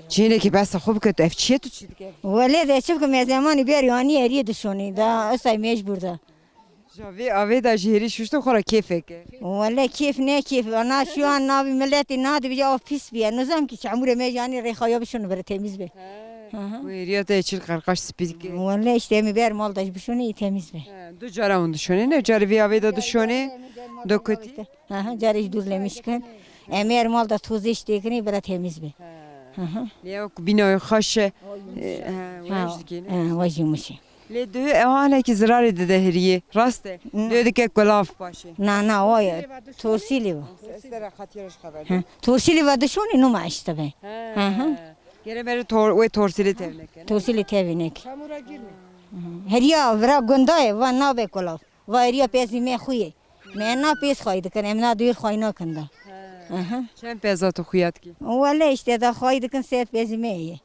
چینه که بس خوب که اف چیه تو چی دیگه ولی شوف که زمانی بیاری اری دشونی دا اصلا مجبور ده جاوی آوی دا جهری شوشتو خورا کیفه که ولی کیف نه کیف انا شو ان نابی ملتی نادی بیا آفیس بیا نظام کی چمور میجانی ریخایا بشون بره تمیز به و ریاته چیل قرقاش سپید که ولی işte mi ber mal daş bişuni temiz be دو جاره اون دشونه نه جاره وی آوی دا دشونه دو کتی Carış düzlemişken emer mal da tuz içtiğini bile temiz be لیا کو بینای خاشه ویش دیگه نه vajımış لی دو اوانه کی زراری ده هریه راسته دو دیگه کلاف باشه na o ya tursili bu استرا خاطرش خبر tursili va dışuni numa işte be گره بره تور و تورسیلی تونه کنه tursili tevinek heriya vra gunday va na be kolaf va heriya pesi me xuye me na pes khaydı kan emna duyur khayna kanda چند پیزاتو خویات کی ولی işte da khaydı kan set pesi me ye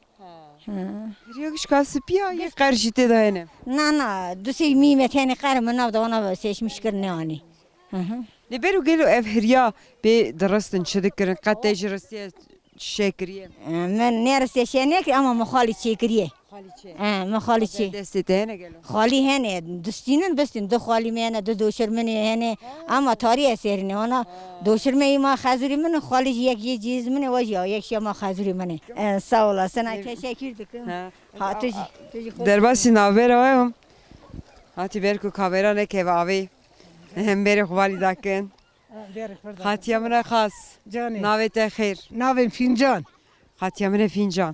ریاکش کاسی پیا یه قرشیته ده نه na dusi mi meteni qarım na da ona seçmiş kırne ani لبرو گلو اف هریا به درستن شده کرن قد تجربه شکریه من neresi şenek ama mukhali çekiriye mukhali çek دسته نه گلو خالی هنه دستینن بستین دو خالی منه دو دوشرمنه هنه اما تاریخ سرینه اونا دوشرمه ما خازوری من خالی یک چیز منه وجه یک شما خازوری منه sağ olasın teşekkür ederim ha در باسی نابر آیم هاتی برکو کاورا نکه و آوی هم بری خوالی دکن خاطی من خاص ناویت خیر ناویم فینجان خاطی من فینجان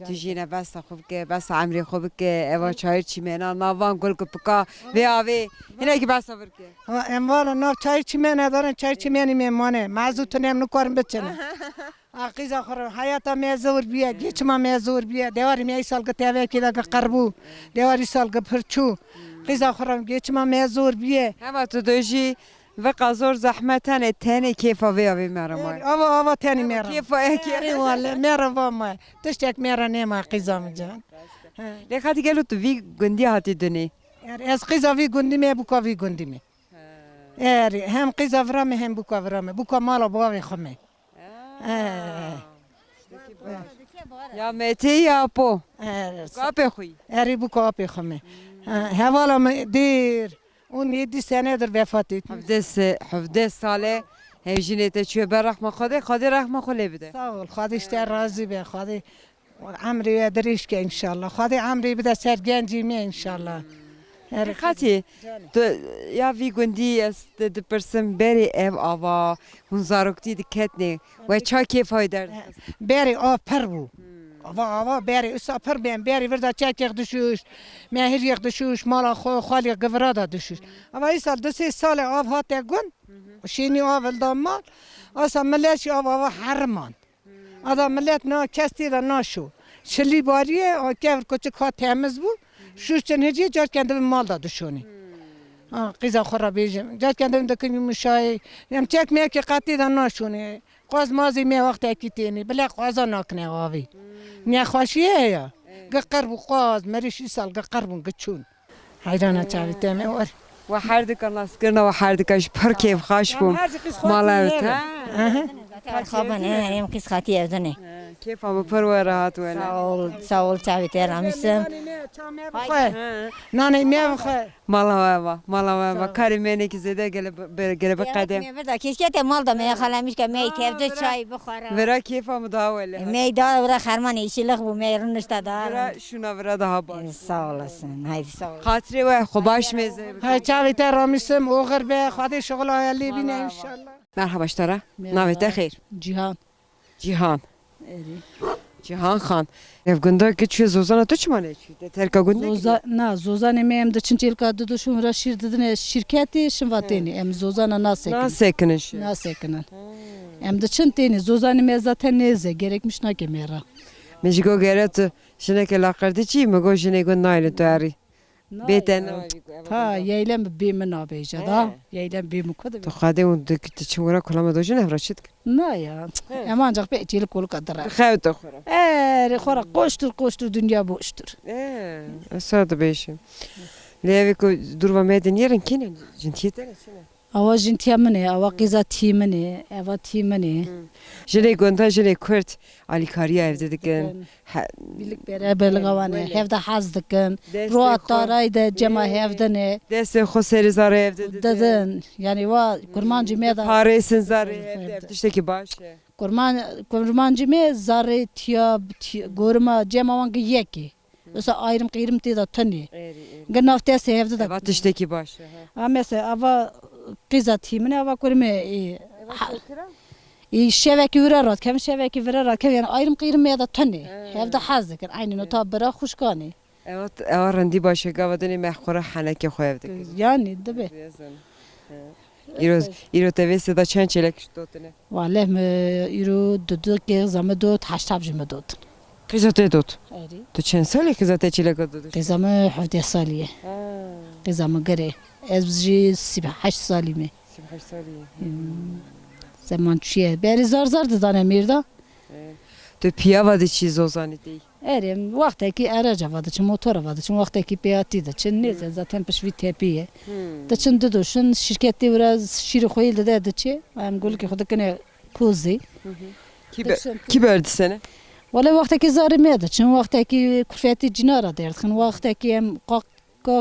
تجینه بس خوب که بس عمری خوب که اوا چای چی مینا ناوان گل کپکا و آوی اینا کی بس آور که اموالا ناو چای چیمه ندارن چای چیمه میمانه معزوتون هم نکارم بچنه آقیزا خورم حیاتا میزور بیه گیچما میزور بیه دیواری می سال که تیوه که داگه قربو دیواری سال که پرچو قیزا خورم گیچما میزور بیه اما تو دوشی و قازور زحمتانه تنه کیفا وی آوی مرا مای آوا تانی میرم کیفا اری والا میرم ما تشتک میرم نیما قیزا میجان لخاطی گلو تو وی گندی هاتی دنی از قیزا وی گندی می بکا وی گندی می اری هم قیزا ورامه هم بکا ورامه بکا مالا باوی خمه یا میتی یا پو کاپی خوی اری بکا آپی خمه حوالا دیر اون 7 سنه در وفات etmiş. 17 ساله هیجینیت چیه بر رحم خدا رحم خلی بده Sağ ol. خدا işte razı be. Khada عمري دريش که ان شاء الله. خدا عمري بده سرگنجی می ان شاء الله. خاطی تو یا وی گندی است د پرسم بری اف آوا هون زاروکتی دکت نه و چا کی فایده بری آفر بو. آوا بری اسافر بیم بری وردا چک دشوش مهر یک دشوش مالا خالی گورادا دشوش اما این سال 2 سال آب هات گون شینی آول دامال اصلا ملت آوا حرمان آدم ملت نه کسی را نشو شلی باریه آکر کوچک ها تمیز بو شوش چنهجی جات کنده مال دادشونی قیزا خورا بیجم جات کنده دکنی مشای یم چک میکی قطعی دا نشونه قاز مازی می وقت اکیتینی بله قازا نکنه آوی نه خوشیه یا قرب قاز مریش سال قربون گچون حیرانه چاوی تمه اور و هر دکان ناس کرنا و هر دکانش پر کیف خاش بوم مالارت خوابن ام قیس خاطی evdene کیف هم پر و راحت و نه sağ ol çavi teramisem نانی میخه مالا کاری منی که زده گله به قدم بردا keşke de mal da me xalamış ki me tevde çay بخوره ورا کیف هم داوله me da ora xarman işilik bu me rınışta da ورا شونا ورا daha باش sağ olasın haydi sağ ol خاطری و خوباش میزه های چاوی ترامیسم اوغر به خدا شغل عالی بینه ان شاء الله مرحبا اشترا نامت خیر Cihan. Cihan خان ev gunda ki çiğ zozana tu çmane çiğ terka gunda Zozan em de çinçil kadı da şu raşirdine şirketi şinvateni em zozana nasekiniş nasekinen. Em de çinteni zozan em zaten neze gerekmiş na kemera. Mejigo geret şine ke laqardi çi mego şine gon nayle tuari beten Ha yeylem bimin abeja da yeylem bimin kodu. to khade und ki çmura kulama dojun evraşit Na ya. Em ancak be çil kol kadar. خاوت خورا Khora koştur dünya boştur. اساد بيشم ليفي كو دروا مدن يرن كين جنتيت Ava jintiya mene, ava qizati mene, ava ti mene. Jile gonta jile kurt alikariya evde dikin. Birlik beraber gavane, hevde haz dikin. Ruat darayda cema hevdene. Deste xo seri zare evde Dedin, yani va kurmancı meda. Paresin zare evde tişteki başı. Kurmancı me zare tiya gorma cema vangi yeki. Osa ayrım kıyrım tida tani. Gınafte sevdi da. Eva tişteki başı. Ha mesela ava qizati mene ava kurme şeveki virarat kem şeveki virarat kem yani ayrım kıyrım ya da tani. Hevde haz dikin. Aynen o tabira kuşkani. Evet, randi başı gavadını mehkura haneke xo evde. Yani tabi. İro tevesi da çen çelek ştotine. Vallahi me iro dudu ki zamı dot haştab jime dot. Kızate dot. Eri. Tu çen sali kızate çelek dot. Ki zamı hafte saliye. Ki zamı gare. Ez ji 8 salime. 8 sali. Zaman çiye. Beri zar zar da dane mirda. Tu piyava de çiz ozani değil. Erim vaktaki araca vardı, çın motora vardı, çın vaktaki piyati de, çın neyse zaten peşvi tepiye. Da çın dedo, şun şirkette biraz şiri koyuldu dedi çi. Am gül ki xudakine kuzi. Ki böldü seni? Valla vaktaki zarimeydi, çın vaktaki kurfeti cinara derdi. Xın vaktaki em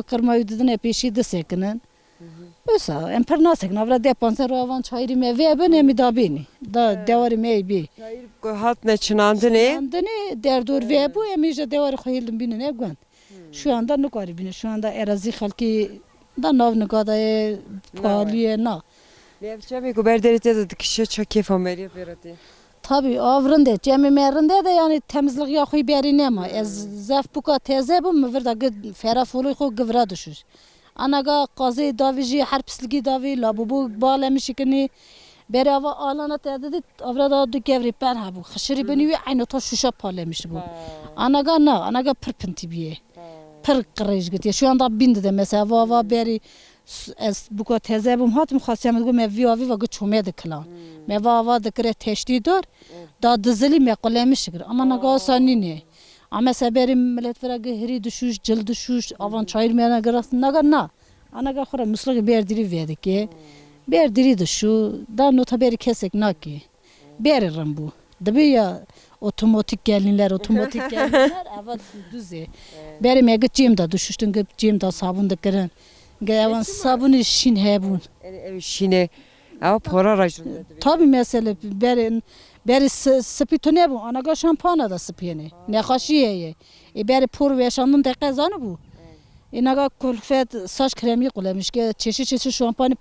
kırmayı dedin peşi de sekinin. Ösa, em per nasekin, avra depansa ravan çayri me ve ben emi da beni. Da devari me bi. Hat ne çınandı ne? Andını derdur ve bu emice devari koyuldum binin ne gwen. Şu anda ne kari binin, şu anda erazi halki da nav ne kadar paliye na. Levçemi guberderite de dikişe çok keyif ameliye verdi. Tabi avrında, cemi merinde de yani temizlik yakıyı beri nema. Ez zef buka teze bu mu verda gid ferafulu xo gıvra düşür. Anaga qazi daviji her pisligi davi labubu balemişikini beri ava alana tededi avrada du gevri ben ha bu xşiri beni ve aynı to şuşa palemiş bu. Anaga na anaga pırpınti biye. Pır qırış git. Şu anda bindi de mesela va beri ez buka teze bum hat muhasyamet bu mevi avi ve gçume de klan. Meva de kre teşti dor da dizili me qalemişikir. Ama naga sani ne? Ama seberim millet vera gehri düşüş, cıl düşüş, avan çayırmayana garasın naga na. Anaga xora musluk berdiri verdik ki. Berdiri düşü, da nota beri kesek na ki. Beririm bu. Dabi ya otomatik gelinler, evet düze. Beri me gıcım da düşüştün gıcım da sabun da kırın. Gayavan sabun işin hebun. Ev şine, ama para rajında. Tabi mesela beri spito ne bu? Anaga şampanya da spiyene. Ne kaşiye. Beri pur ve şanın da kazanı bu. Inaga kulfet saç kremi kullanmış ki çeşit şampanya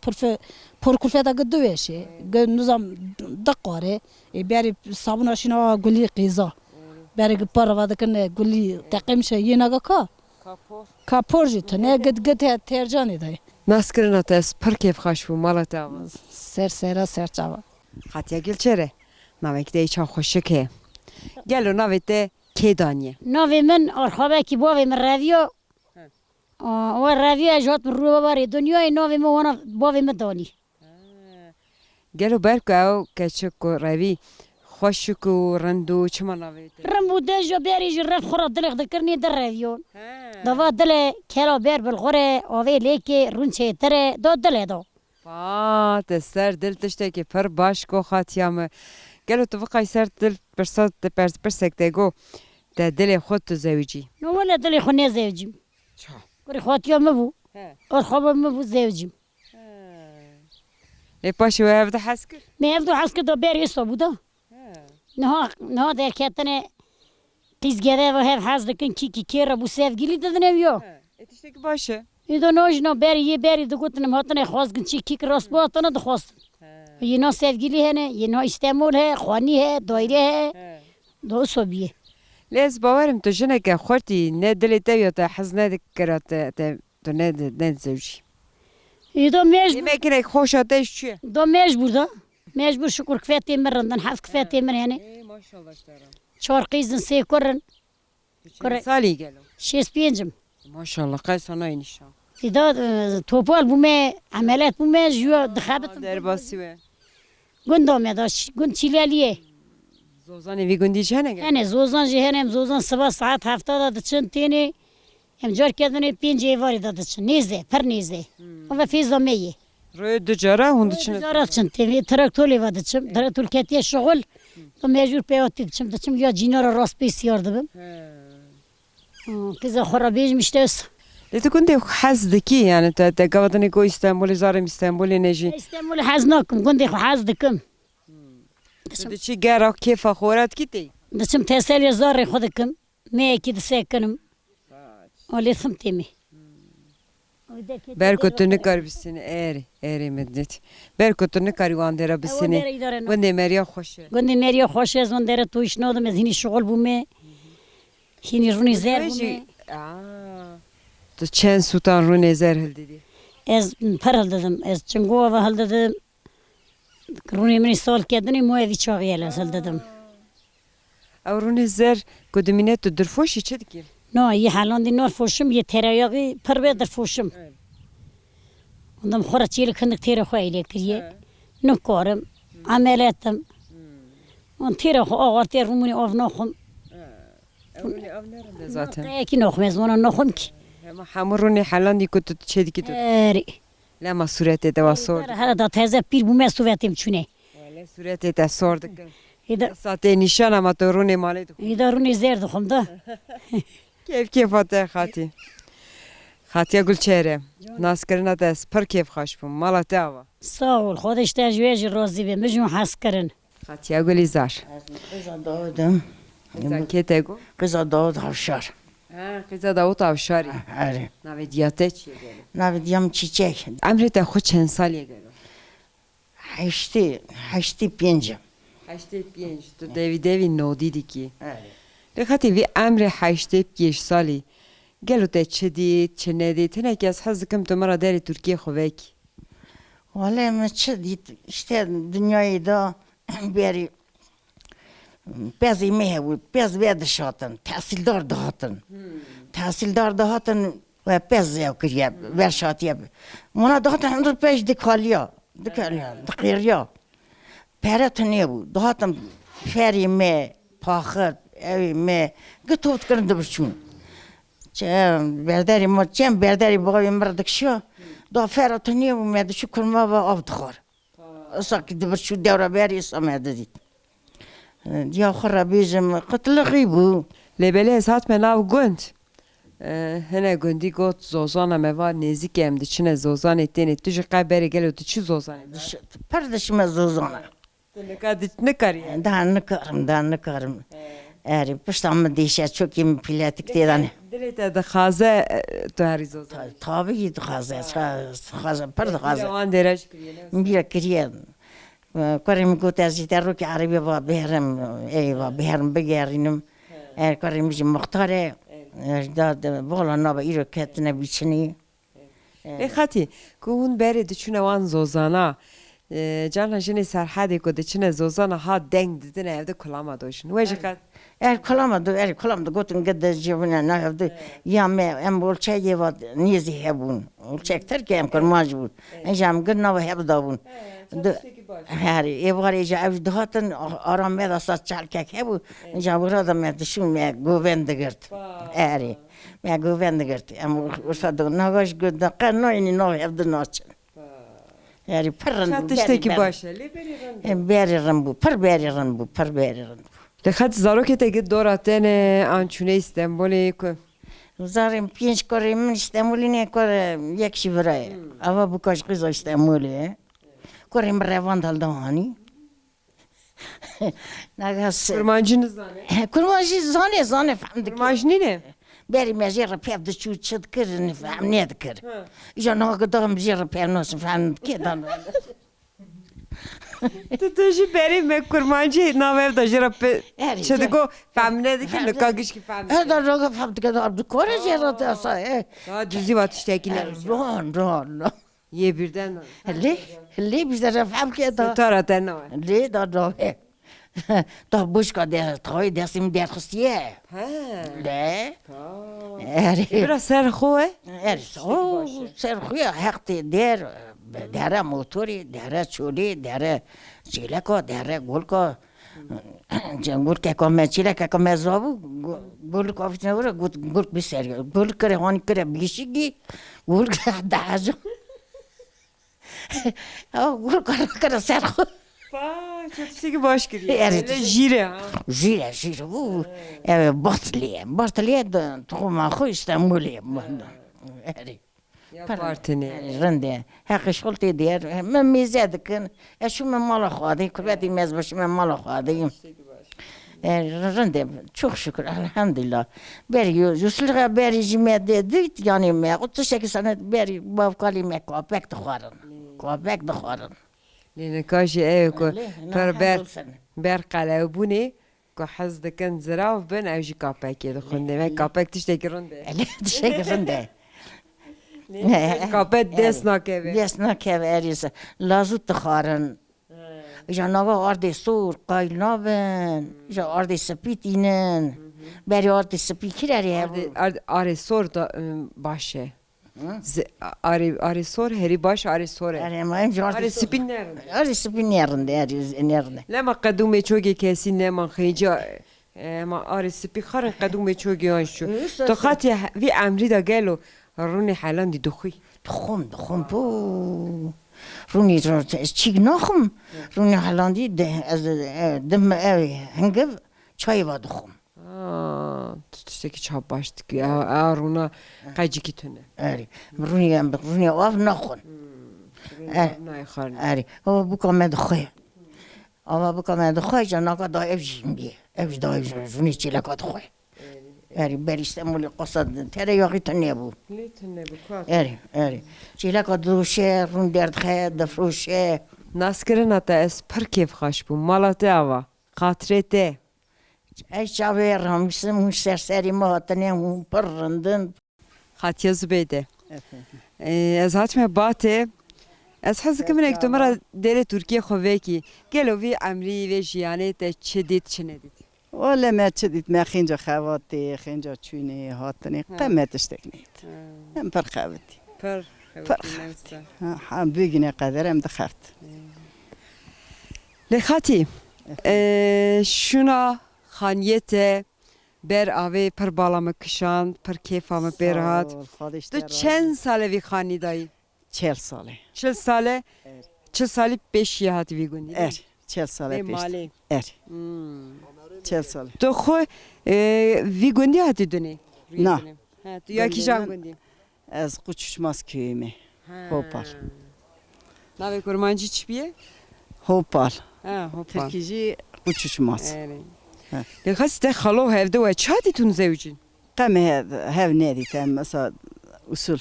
pur kulfet agıdı ve şey. Nizam da qare. Beri sabun aşina guli qiza. Beri para vadakne guli taqim şey inaga ka. Kapor jit ne gıd tercan eday. Naskırın atas pır keyif xaş bu malata avaz. Ser çava. Xatiya gülçere. Namek de iça xoşu ke. Gel o navete ke daniye. نوی من آرخوابه کی باوی من رویو و رویو جات من رو ببری دنیای نوی من وانا باوی من دانی Gel o berko ev keçik o revi. Xoşuk o rando çima navete. رمو دجا بری جی رفت خورا دلق دکرنی در رویو دوا دل کلا بر بالغوره آوی لیکی رونچه تره دو دل دو Ba, te ser dil tişteki pır baş ko xatiya mı. Gel o tuvaqay ser dil persat te persek te go. Te dili xod tu zevci. نو ولا دلی خونه زوجیم ولی خاطیا مبو آرخوابه مبو زوجیم E paşu evde haskır. من افدو حسک دو بری استو بودا نه در کتنه قیز گده و هف حز دکن کی کیره بو sevgili dedin eviyo Tişteki başı. İdo nojno beri de gutnem hatne khazgın çi kik rasbo atana da khast. Yino sevgili hene, yino İstanbul he, khani he, daire he. Do sobiye. Lez bavarım tu jineke xorti ne dili te yo te hazne dikrat te tu ne zevci. İdo mecbur, Yemek ne hoş ateş çi. do mecbur da. Mecbur şükür kfeti merinden haf kfeti mer yani. Maşallah işlerim. Çor qizin se korun. Sali gelo. Şes pincim. Maşallah kay sana inşallah. İdo topal bu me amelet bu me jua dxabet. Derbasi ve. Gundo me da gund çilaliye. Zozan evi gündişene gel. Yani zozan jehenem zozan sabah saat haftada da çın tini. Hem jar kedene pince vari da çın. Nize, per nize. Ama fizda meye. روی دجاره هون دچنه جارات چن تیمی تراکتوری و دچم تراکتور کتیه شغل تو مجبور پیاتی دچم یا جینا را راست بسیار دبم کزا خرابیج میشتس لیت کنده حز دکی یعنی تا دگاودنی کو استانبول زارم استانبول نجی استعمال حز نکم گندی خو حز دکم تو چی گرا کیف خورات کیتی دچم تسلی زار خود کم می کی دسکنم ولی خم تیمی برکو تو نکار بسینه اری مدت برکو تو نکاری واندرا بسینه ونده مریا خوشه گندی مریا خوش از اون دره تویش نادم از هینی شغل بومه هینی رونی زر بومه تو چند سوتان رو نظر هل دیدی از پر هل دادم از چنگو و هل دادم رونی منی سال کردنی موی وی چاقی هل دادم او رو نظر کدومینه تو درفوشی چه دیگه نه یه حالان دی نار فوشم یه ترایاقی پر به در فوشم اندم خورا چیل کندک تیرا خواهی کریه نکارم عملاتم اون تیرا خو آغار تیر رومونی آف نخم اونی آب نرنده zaten یکی نخم از وانا نخم کی ama hamuruni halan di kutu çe diki tu اری lama surete de vasor هر دا تازه پیر بومه سویتیم چونه wala surete de sorduk ایدا sate nişan ama toruni male du ایدا رونی زیر دخم دا keyf ate khati khatiya gulçere naskarına da spar keyf khaşpum malate ava ساول خودش تجویج رازی به مجموع حس کرن khatiya gulizar Kıza Davud'um. zakete go Kıza Davud Havşar. ha qiza davut avşari Ari. navediyate çi gele Navidiyam çiçek. amrete xo çen saliye gelo Haşti pincim. 85 تو devi nodi diki Ari. لخاطی وی امر 85 سالی گلو ته چدی چندی تنکی از حز کم تو مرا داری ترکیه خوک Vallahi meçe işte dünyayı da beri pezi mehevu, pez vedişatın, tahsildar dağıtın. Tahsildar dağıtın ve pez yakırıya, verşatiye. Ona dağıtın 105 dikaliya, dikaliya. Peret ne bu? Dağıtın feri me, pahır, evi me, gıtuvut kırındı biçim. Berderi ma, çem berderi bağı mırdık şu. Da ferat ne bu me, şu kurma ve avdıkar. Isak dibir şu devre beri isamede dit. Ya xarabizm qıtlığı bu. لبله اسات مناو گند هنه گندی گوت زوزانا موا نزیک هم دی چنه زوزان ettiğini تو جی قبری گلو تو چی زوزان Pardışıma zozana. نکاری Daha ne karım. Eri pıştamı değişe çok iyi platik diye. دلیت ده خازه تو هری زوزان Tabii ki xaza pırdı xaza. روان درج کریه Bir kiriye. Karim gotezi derro ki Arabi va behrim eyva behrim begerinim. Karim ji muhtare. Da vola naba iro ketine biçini. لخاطی که اون بری دچونه وان زوزانا جانا جنی سرحدی که دچونه زوزانا ها دنگ دیدن evde kulama doşun وجه قد Kulamadı gotun gede cebine ne yaptı? Ya me em bolça yeva nizi hebun. Bolçak terk em kurmaj bu. Ejam gınna ve heb davun. Her evar eja ev dağıtın aram me da sat çalkak hebu. Ejam burada me düşün me güvende gert. Eri. Me güvende gert. Em ursadı nagaş güdde qanno ini no hebde naç. Eri parran. Çatıştaki başa Beririm bu, par beririm bu, par beririm. لخاطی زاروکت گید دوراتن آنچونه استانبولی که Zarım pięć korym İstanbul'u ne kore yakşı buraya. Ama bu kaç kız İstanbul'u. Korym revandal da hani. Nagas. kurmancınız zane Kurmacı zane famdık. kurmancını ne? Beri mecera pevde şu çıtkır ne fam ne dıkır. İşte ne kadar mecera pev nasıl famdık ki dan. Tutucu beri me kurmancı navev da jirape Eri, çediko famine de ki kagiş ki famine Her da roga famdık da bu kore jera da sa. daha düzü vatıştakiler Ron. ye birden Hele bizde famdık da. taraten var Le da. Da buşka de toy desim der xustiye. ha Le. Eri. biraz serxo Eri. O serxuya hakti der. Dere motori, dere çoli, dere çileko, dere gulko. Gulk eko me çilek eko me zavu. Gulk ofisine vura gulk bir seri. Gulk kere hani kere bişigi. Gulk dağcı. Gul kara serxu. Vay çok tişteki baş giriyor. Evet. Öyle jire ha. Jire bu. Evet Bartliye. Bartliye de tohuma xu İstanbul'e. Eri. Ya partini. Rende. Hakkı şulti diyer. Men mizedekin. Şu men mala xadi. Kuvveti mezbaşı men mala xadiyim. Rende. Çok şükür. Elhamdülillah. Beri yusulga beri jime dedik. Yani me. 38 sene beri bavkali me kopek de xarın. Kopek de xarın. Lene kaşı ev ko. Per ber. Sene. بر قلعه بونی که حز دکن زراف بن اوجی کاپکی دخونده و کاپک تشتکی رونده Teşekkür ederim. کاپک دست نکه Desna keveris. Lazut tıkarın. Canava ardı sur kaynaven. Ja ardı sepitinen. Beri ardı spikirer ya. آره سور دا باشه آره سور هری باش آره سوره Eremeyim آره ardı سپین نرنده ardı spinlerinde nerede. لما قدوم چوگی کسی نمان خیجا ما آره سپی خارن قدوم چوگی آنشو تو خاطی وی امری دا گلو رونی حالان دی دخوی Dukhum bu. Runi çik nakhım. Runi halandi de az dem hengev çay var dukhum. تشتکی چاپ باشد که آرونا قیچی کی تونه Eri. Runi av nakhun. نه خارن Eri. O bu kamed khoy. Ama bu kamed khoy canaka da evjim diye. Evj da evj runi çilaka khoy. Eri ber İstanbul'u qasad tereyağı tane bu. نه تونه بکات Eri. Çilaka duşe run derd khay da fruşe. ناسکرین اتا اس پر کیف خاش بو مالاته آوا خاطرته Ey çaver hamsım serseri mahatane un parrandın. خاطیه زبیده از هاتم باته از حس که من یک مرا دل ترکیه خواه کی گلو وی امری و جیانه ته چه دید چه ندید ولا ما تشديت ما خنجا خواتي خنجا تشوني هاتني قمتش تكنيت هم برخاوتي پر هم بيجني قدر هم دخلت لخاتی شونا خانیته بر آوه پر بالا مکشاند پر کیفام برهات تو چند ساله وی خانی دایی 40 ساله 40 ساله 40 سالی 5 هاتی وی گونی ار 40 ساله پیش مالی ار 40 ساله تو خو وی گوندی هاتی دونی نه. تو یا کی جان گوندی از قوچشماس köyüme Hopar ناوی کرمانجی چی بیه Hopar ها هوپا Türkici قوچشماس اه لخاست خالو هفته و چادی تون زوجین قم هذا نادي تام مثلا usul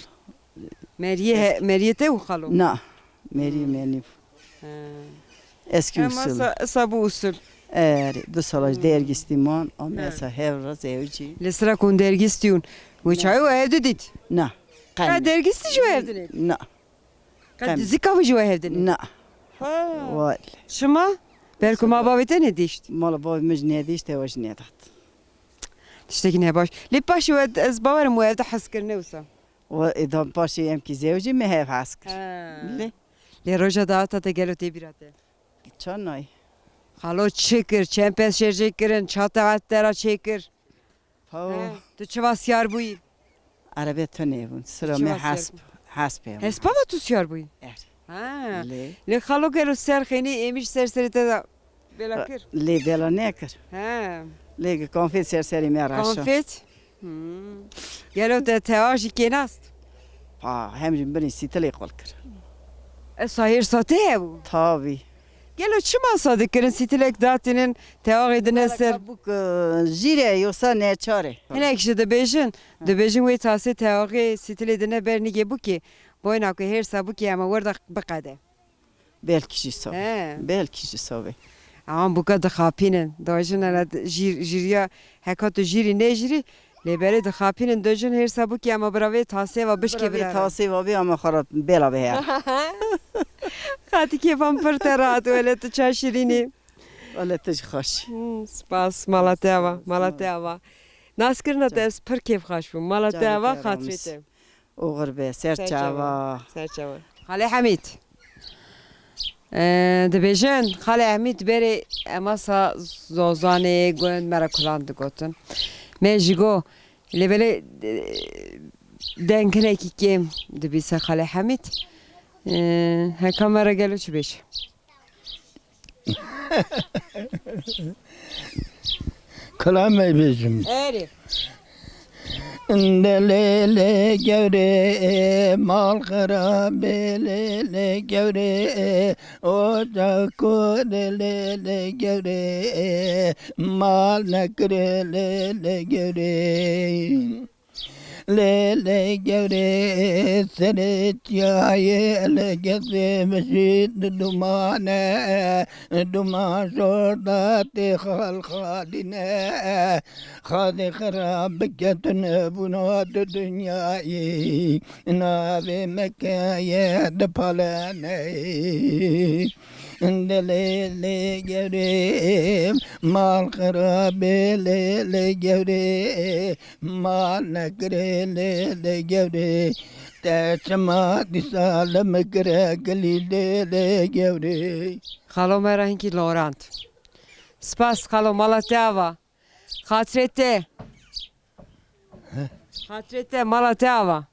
مریه ته و خالو نه meri eski Ama usul sabu usul. du salaj dergistiman ama mesela hevra zevci Lesra kon dergistiyun. Uçağı o evde dit. ne Ha dergisti şu evde ne? ne Kad zika bu şu evde ne? ne vay Şuma? Belki mabavete ne değişti? mala boy mecnedi işte vaş ne dat Tişteki ne baş? Lipaş o ez bavarım o evde haskır ne olsa. وإذا باشي يمكن زوجي ما هي عسكر ليه؟ Le roja dağıta da gel öte birate. Çanay. Halo çekir, çempes şercekirin, çatı attera çekir. Pao. Tu çavas yar buyi. Arabet tönevun. Sıra Çavas me hasp ya. Hespa mı tu yar buyi? Er. Ha. Le. Le halo gel serxeni emiş serserite da belakir. Le bela neker. Ha. Le konfet serseri me raşa. Konfet. Gel öte teaji kenast. Pa hemcim beni sitele kolkır. Sahir sate bu. Tabi. Gel o çima sadıkların sitilek datinin teaji de neser. Bu jire yoksa ne çare. Hele ekşi de bejin ve tası teaji sitile de ne bernige bu ki. Boyna ki her sabu ki ama orada bakade. Belki jiso. He. Belki jiso be. Ama bu kadar kapinin. Dojun ala jiriya hekat jiri ne jiri. Lebere de kapinin dojun her sabu ki ama brave tası ve bişke Bir bir. tavsiye var bir ama harap bela be ya. Hadi ki van perterat öyle tu çaşirini. Öyle tej hoş. Spas Malatya. Naskirna tes per keyf xoş bu. Malatya xatrete. Oğur be serçava. Serçava. Xale Hamid. Dibêjin Xale Hamid berê emasa zozanê gund mera kulan digotin. Me ji go lê belê denkinekî kêm dibîse Xale Hamid. Ha kamera geliyor şu beş. Kalame bizim. Eri. Lele gevre mal kharabe lele gevre ocak lele gevre mal nakre lele gevre lele gevre seret yaye le gevre meşid dumane duman şorda te khal khaline khadi kharab ketne bunat dünyayı nabe mekkeye de palane Lele gevre mal kharabe lele gevre mal nakre lele gevre teşma disalem kre geli lele gevre Xalo merahinki Laurent. Spas xalo Malatyava. Hatrete. Hatrete Malatyava.